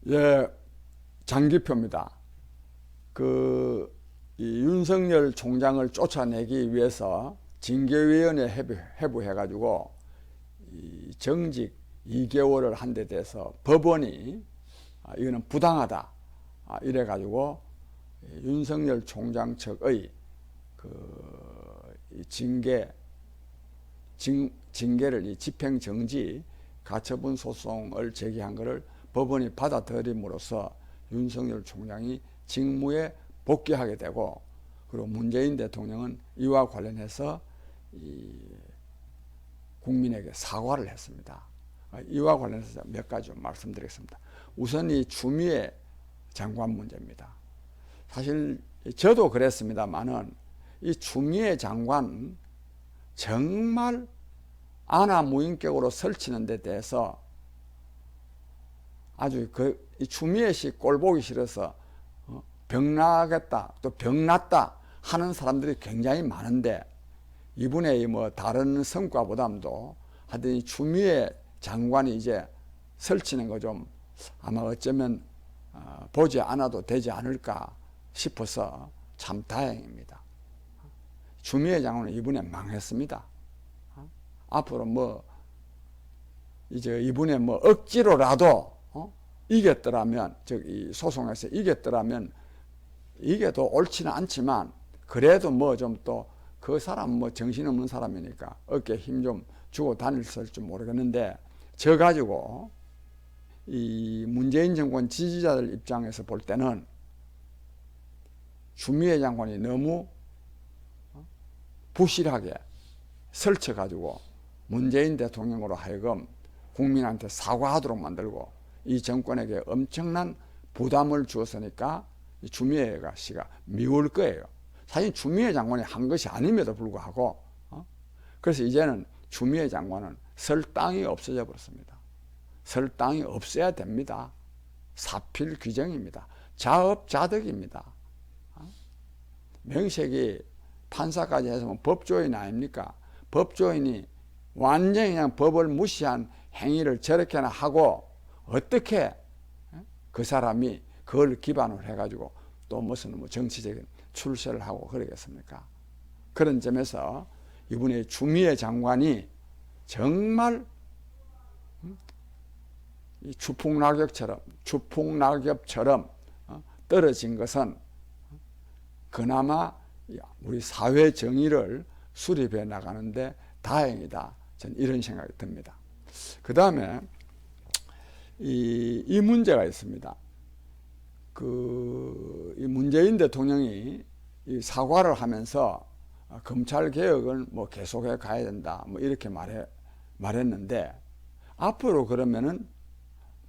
예, 장기표입니다. 이 윤석열 총장을 쫓아내기 위해서 징계위원회 회부해가지고 이 정직 2개월을 한 데 대해서 법원이 이거는 부당하다 이래가지고 윤석열 총장 측의 징계를 이 집행정지 가처분 소송을 제기한 것을 법원이 받아들임으로써 윤석열 총장이 직무에 복귀하게 되고, 그리고 문재인 대통령은 이와 관련해서 국민에게 사과를 했습니다. 이와 관련해서 몇 가지 좀 말씀드리겠습니다. 우선 이 추미애 장관 문제입니다. 사실 저도 그랬습니다만은 이 추미애 장관 정말 안하무인격으로 설치는 데 대해서 아주 이 추미애 씨 꼴 보기 싫어서 병나겠다 또 병났다 하는 사람들이 굉장히 많은데, 이분의 뭐 다른 성과보다도 하여튼 이 추미애 장관이 이제 설치는 거 좀 아마 어쩌면 보지 않아도 되지 않을까 싶어서 참 다행입니다. 추미애 장관은 이번에 망했습니다. 앞으로 뭐 이제 이번에 뭐 억지로라도 이겼더라면, 즉 이 소송에서 이겼더라면, 이게 더 옳지는 않지만 그래도 뭐 좀 또 그 사람 뭐 정신없는 사람이니까 어깨에 힘 좀 주고 다녔을지 모르겠는데, 저 가지고 이 문재인 정권 지지자들 입장에서 볼 때는 추미애 장관이 너무 부실하게 설쳐가지고 문재인 대통령으로 하여금 국민한테 사과하도록 만들고 이 정권에게 엄청난 부담을 주었으니까 추미애 씨가 미울 거예요. 사실 추미애 장관이 한 것이 아님에도 불구하고 그래서 이제는 추미애 장관은 설 땅이 없어져 버렸습니다. 설 땅이 없어야 됩니다. 사필 규정입니다. 자업자득입니다. 명색이 판사까지 해서 뭐 법조인 아닙니까? 법조인이 완전히 그냥 법을 무시한 행위를 저렇게나 하고 어떻게 그 사람이 그걸 기반으로 해가지고 또 무슨 뭐 정치적인 출세를 하고 그러겠습니까? 그런 점에서 이번에 추미애 장관이 정말 추풍낙엽처럼 떨어진 것은 그나마 우리 사회 정의를 수립해 나가는데 다행이다. 저는 이런 생각이 듭니다. 그 다음에 이 문제가 있습니다. 이 문재인 대통령이 이 사과를 하면서 검찰 개혁을 뭐 계속해 가야 된다. 뭐 이렇게 말했는데, 앞으로 그러면은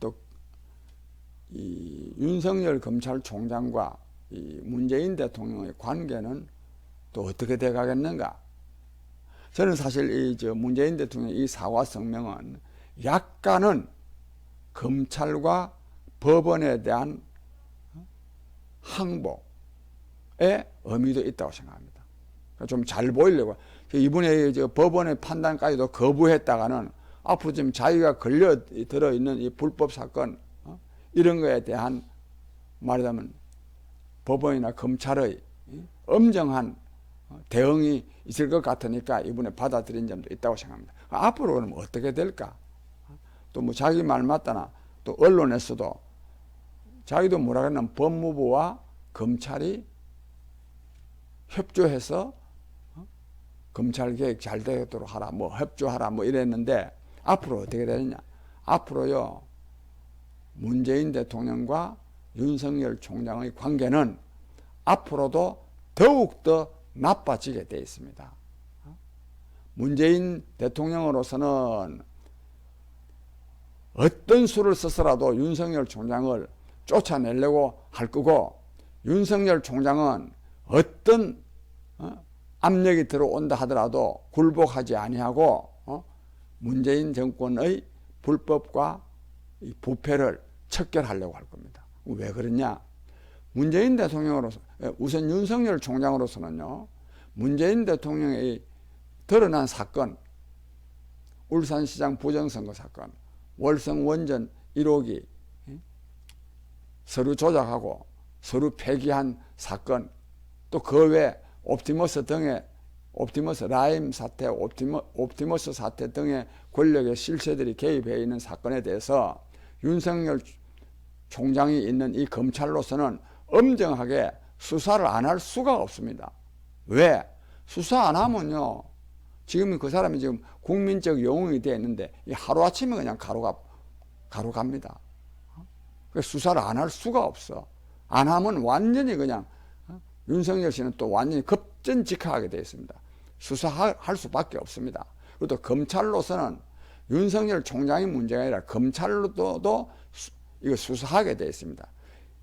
또 이 윤석열 검찰총장과 이 문재인 대통령의 관계는 또 어떻게 돼 가겠는가? 저는 사실 문재인 대통령의 이 사과 성명은 약간은 검찰과 법원에 대한 항복의 의미도 있다고 생각합니다. 좀 잘 보이려고. 이번에 법원의 판단까지도 거부했다가는 앞으로 지금 자기가 걸려 들어있는 이 불법 사건, 이런 거에 대한 말하자면 법원이나 검찰의 엄정한 대응이 있을 것 같으니까 이번에 받아들인 점도 있다고 생각합니다. 앞으로 그럼 어떻게 될까? 또 뭐 자기 말 맞다나 또 언론에서도 자기도 뭐라 그러냐면 법무부와 검찰이 협조해서 검찰개혁 잘 되도록 하라, 뭐 협조하라, 뭐 이랬는데 앞으로 어떻게 되느냐? 앞으로요, 문재인 대통령과 윤석열 총장의 관계는 앞으로도 더욱더 나빠지게 되어 있습니다. 문재인 대통령으로서는 어떤 수를 써서라도 윤석열 총장을 쫓아내려고 할 거고, 윤석열 총장은 어떤 압력이 들어온다 하더라도 굴복하지 아니하고 문재인 정권의 불법과 부패를 척결하려고 할 겁니다. 왜 그러냐? 문재인 대통령으로서, 우선 윤석열 총장으로서는요, 문재인 대통령의 드러난 사건, 울산시장 부정선거 사건, 월성 원전 1호기 서류 조작하고 서류 폐기한 사건, 또 그 외 옵티머스 라임 사태, 옵티머스 사태 등의 권력의 실세들이 개입해 있는 사건에 대해서 윤석열 총장이 있는 이 검찰로서는 엄정하게 수사를 안 할 수가 없습니다. 왜? 수사 안 하면요, 지금 그 사람이 지금 국민적 영웅이 되어 있는데 하루아침에 그냥 가로 갑니다. 수사를 안 할 수가 없어. 안 하면 완전히 그냥 윤석열 씨는 또 완전히 급전직하게 되어 있습니다. 수사할 수밖에 없습니다. 그리고 또 검찰로서는 윤석열 총장이 문제가 아니라 검찰로도 이거 수사하게 되어 있습니다.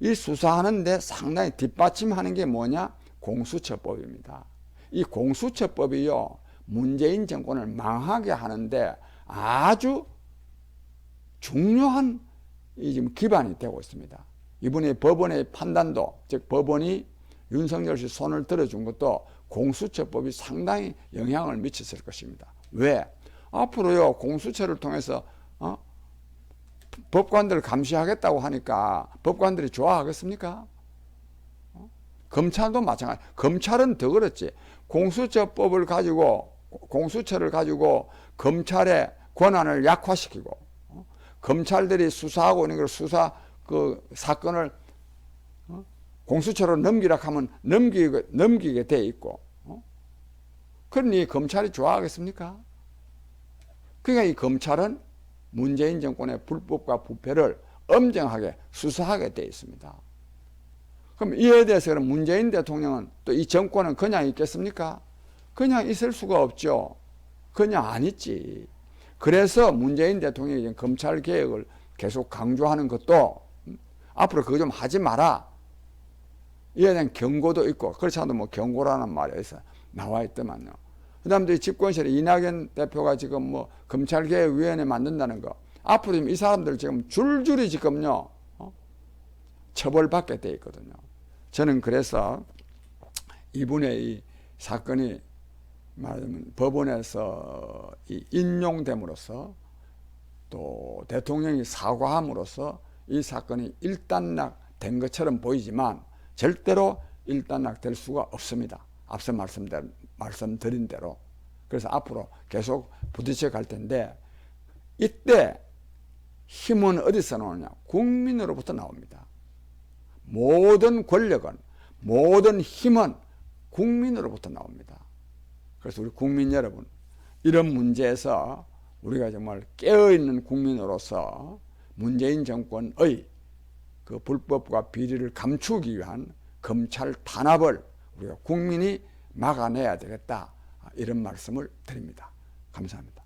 이 수사하는데 상당히 뒷받침하는 게 뭐냐? 공수처법입니다. 이 공수처법이요, 문재인 정권을 망하게 하는데 아주 중요한 지금 기반이 되고 있습니다. 이번에 법원의 판단도, 즉 법원이 윤석열 씨 손을 들어준 것도 공수처법이 상당히 영향을 미쳤을 것입니다. 왜? 앞으로요, 공수처를 통해서 법관들을 감시하겠다고 하니까 법관들이 좋아하겠습니까? 검찰도 마찬가지. 검찰은 더 그렇지. 공수처를 가지고 검찰의 권한을 약화시키고, 검찰들이 수사하고 있는 걸 사건을 공수처로 넘기라 하면 넘기게 돼 있고, 그러니 검찰이 좋아하겠습니까? 그러니까 이 검찰은 문재인 정권의 불법과 부패를 엄정하게 수사하게 돼 있습니다. 그럼 이에 대해서는 문재인 대통령은, 또 이 정권은 그냥 있겠습니까? 그냥 있을 수가 없죠. 그냥 안 있지. 그래서 문재인 대통령이 지금 검찰 개혁을 계속 강조하는 것도, 앞으로 그거 좀 하지 마라, 이에 대한 경고도 있고, 그렇지 않아도 뭐 경고라는 말이 어디서 나와 있더만요. 그 다음에 또 집권실에 이낙연 대표가 지금 뭐 검찰개혁위원회 만든다는 거, 앞으로 지금 이 사람들 지금 줄줄이 지금요, 처벌받게 돼 있거든요. 저는 그래서 이분의 이 사건이 말하자면 법원에서 인용됨으로써, 또 대통령이 사과함으로써 이 사건이 일단락된 것처럼 보이지만 절대로 일단락될 수가 없습니다. 앞서 말씀드린 대로. 그래서 앞으로 계속 부딪혀 갈 텐데, 이때 힘은 어디서 나오느냐? 국민으로부터 나옵니다. 모든 권력은, 모든 힘은 국민으로부터 나옵니다. 그래서 우리 국민 여러분, 이런 문제에서 우리가 정말 깨어있는 국민으로서 문재인 정권의 그 불법과 비리를 감추기 위한 검찰 탄압을 우리가 국민이 막아내야 되겠다, 이런 말씀을 드립니다. 감사합니다.